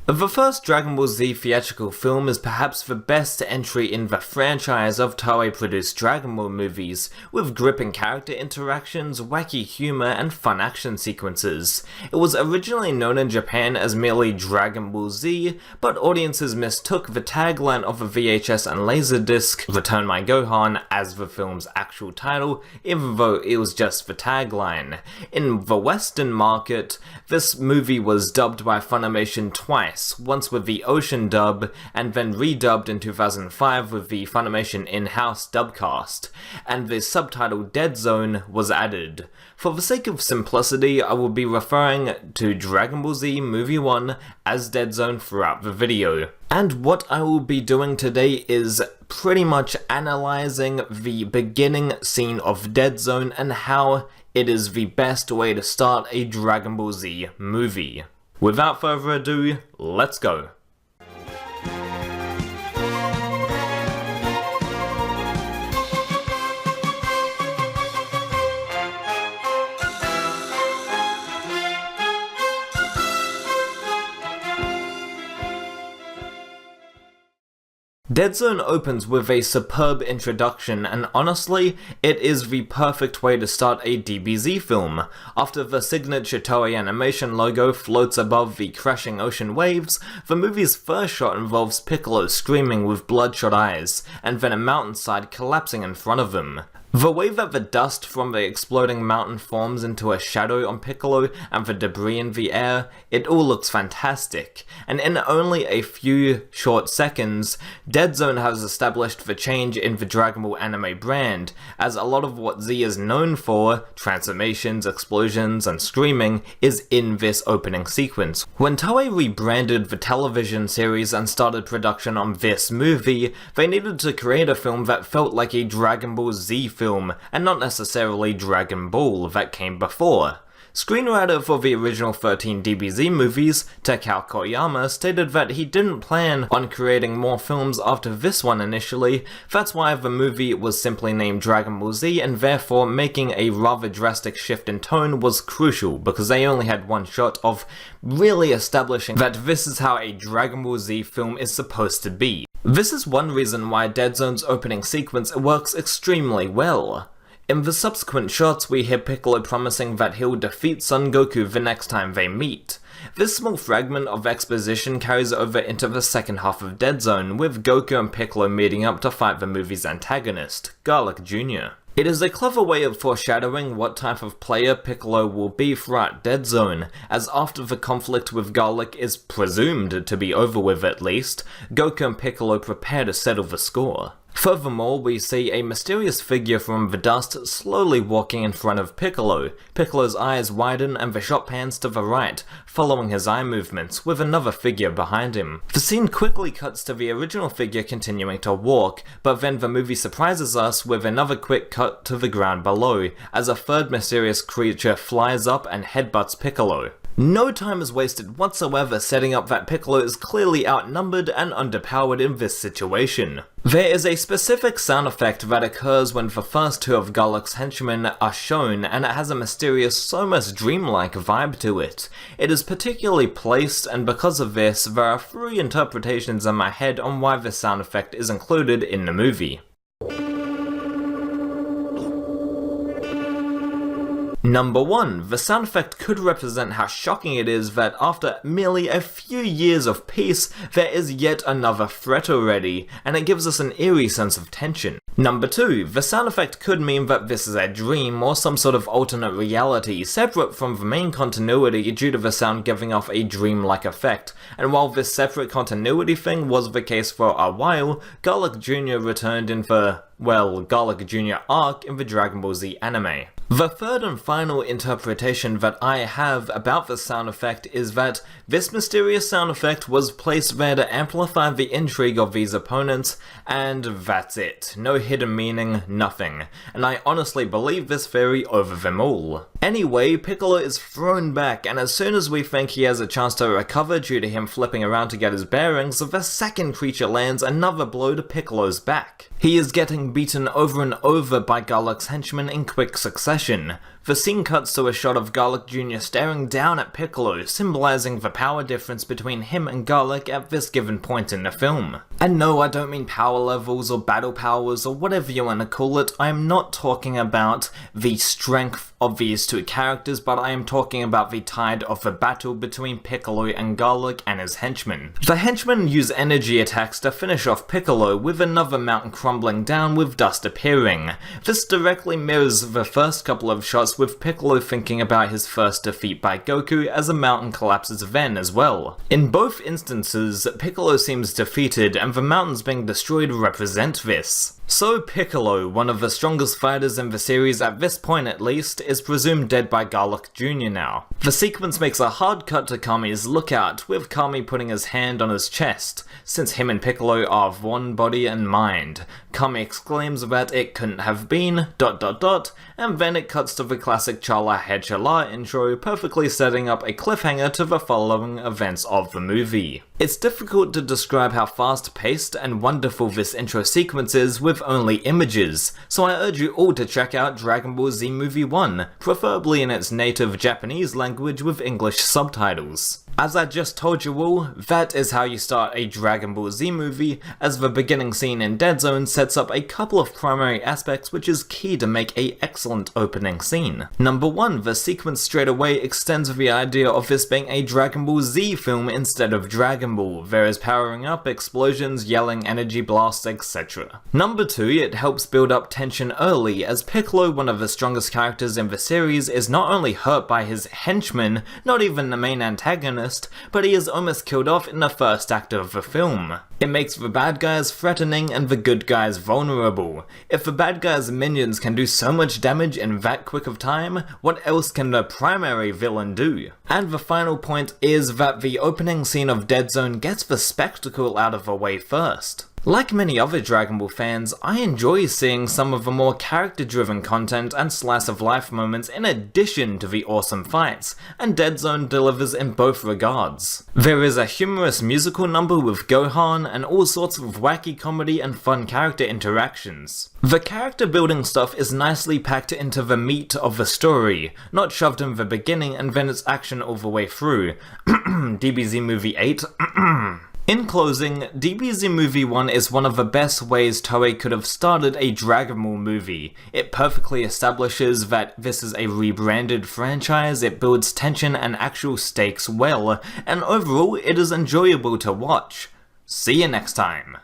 The first Dragon Ball Z theatrical film is perhaps the best entry in the franchise of Toei-produced Dragon Ball movies, with gripping character interactions, wacky humor, and fun action sequences. It was originally known in Japan as merely Dragon Ball Z, but audiences mistook the tagline of the VHS and Laserdisc, Return My Gohan, as the film's actual title, even though it was just the tagline. In the Western market, this movie was dubbed by Funimation twice, once with the Ocean dub, and then redubbed in 2005 with the Funimation in-house dubcast, and the subtitle Dead Zone was added. For the sake of simplicity, I will be referring to Dragon Ball Z Movie 1 as Dead Zone throughout the video. And what I will be doing today is pretty much analyzing the beginning scene of Dead Zone and how it is the best way to start a Dragon Ball Z movie. Without further ado, let's go! Dead Zone opens with a superb introduction, and honestly, it is the perfect way to start a DBZ film. After the signature Toei animation logo floats above the crashing ocean waves, the movie's first shot involves Piccolo screaming with bloodshot eyes, and then a mountainside collapsing in front of him. The way that the dust from the exploding mountain forms into a shadow on Piccolo and the debris in the air, it all looks fantastic, and in only a few short seconds, Dead Zone has established the change in the Dragon Ball anime brand, as a lot of what Z is known for, transformations, explosions, and screaming, is in this opening sequence. When Toei rebranded the television series and started production on this movie, they needed to create a film that felt like a Dragon Ball Z film, and not necessarily Dragon Ball that came before. Screenwriter for the original 13 DBZ movies, Takao Koyama, stated that he didn't plan on creating more films after this one initially. That's why the movie was simply named Dragon Ball Z, and therefore making a rather drastic shift in tone was crucial, because they only had one shot of really establishing that this is how a Dragon Ball Z film is supposed to be. This is one reason why Dead Zone's opening sequence works extremely well. In the subsequent shots, we hear Piccolo promising that he'll defeat Son Goku the next time they meet. This small fragment of exposition carries over into the second half of Dead Zone, with Goku and Piccolo meeting up to fight the movie's antagonist, Garlic Jr. It is a clever way of foreshadowing what type of player Piccolo will be throughout Dead Zone, as after the conflict with Garlic is presumed to be over with at least, Goku and Piccolo prepare to settle the score. Furthermore, we see a mysterious figure from the dust slowly walking in front of Piccolo. Piccolo's eyes widen and the shot pans to the right, following his eye movements, with another figure behind him. The scene quickly cuts to the original figure continuing to walk, but then the movie surprises us with another quick cut to the ground below, as a third mysterious creature flies up and headbutts Piccolo. No time is wasted whatsoever setting up that Piccolo is clearly outnumbered and underpowered in this situation. There is a specific sound effect that occurs when the first two of Garlic's henchmen are shown, and it has a mysterious, almost dreamlike vibe to it. It is particularly placed, and because of this, there are three interpretations in my head on why this sound effect is included in the movie. Number 1. The sound effect could represent how shocking it is that after merely a few years of peace, there is yet another threat already, and it gives us an eerie sense of tension. Number 2. The sound effect could mean that this is a dream or some sort of alternate reality, separate from the main continuity due to the sound giving off a dream-like effect, and while this separate continuity thing was the case for a while, Garlic Jr. returned in the, well, Garlic Jr. arc in the Dragon Ball Z anime. The third and final interpretation that I have about the sound effect is that this mysterious sound effect was placed there to amplify the intrigue of these opponents, and that's it. No hidden meaning, nothing. And I honestly believe this theory over them all. Anyway, Piccolo is thrown back, and as soon as we think he has a chance to recover due to him flipping around to get his bearings, the second creature lands another blow to Piccolo's back. He is getting beaten over and over by Garlic's henchmen in quick succession. The scene cuts to a shot of Garlic Jr. staring down at Piccolo, symbolizing the power difference between him and Garlic at this given point in the film. And no, I don't mean power levels or battle powers or whatever you want to call it. I am not talking about the strength of these two characters, but I am talking about the tide of the battle between Piccolo and Garlic and his henchmen. The henchmen use energy attacks to finish off Piccolo, with another mountain crumbling down with dust appearing. This directly mirrors the first couple of shots, with Piccolo thinking about his first defeat by Goku as a mountain collapses then as well. In both instances, Piccolo seems defeated, and the mountains being destroyed represent this. So Piccolo, one of the strongest fighters in the series at this point at least, is presumed dead by Garlic Jr. now. The sequence makes a hard cut to Kami's lookout, with Kami putting his hand on his chest, since him and Piccolo are of one body and mind. Kami exclaims that it couldn't have been, ... and then it cuts to the classic Chala Head Chala intro, perfectly setting up a cliffhanger to the following events of the movie. It's difficult to describe how fast-paced and wonderful this intro sequence is with only images, so I urge you all to check out Dragon Ball Z Movie 1, preferably in its native Japanese language with English subtitles. As I just told you all, that is how you start a Dragon Ball Z movie, as the beginning scene in Dead Zone sets up a couple of primary aspects which is key to make an excellent opening scene. Number 1, the sequence straight away extends the idea of this being a Dragon Ball Z film instead of Dragon Ball. There is powering up, explosions, yelling, energy blasts, etc. Number 2, it helps build up tension early, as Piccolo, one of the strongest characters in the series, is not only hurt by his henchmen, not even the main antagonist, but he is almost killed off in the first act of the film. It makes the bad guys threatening and the good guys vulnerable. If the bad guys' minions can do so much damage in that quick of time, what else can the primary villain do? And the final point is that the opening scene of Dead Zone gets the spectacle out of the way first. Like many other Dragon Ball fans, I enjoy seeing some of the more character-driven content and slice-of-life moments in addition to the awesome fights, and Dead Zone delivers in both regards. There is a humorous musical number with Gohan, and all sorts of wacky comedy and fun character interactions. The character building stuff is nicely packed into the meat of the story, not shoved in the beginning and then its action all the way through. DBZ Movie 8. In closing, DBZ Movie 1 is one of the best ways Toei could have started a Dragon Ball movie. It perfectly establishes that this is a rebranded franchise, it builds tension and actual stakes well, and overall it is enjoyable to watch. See you next time!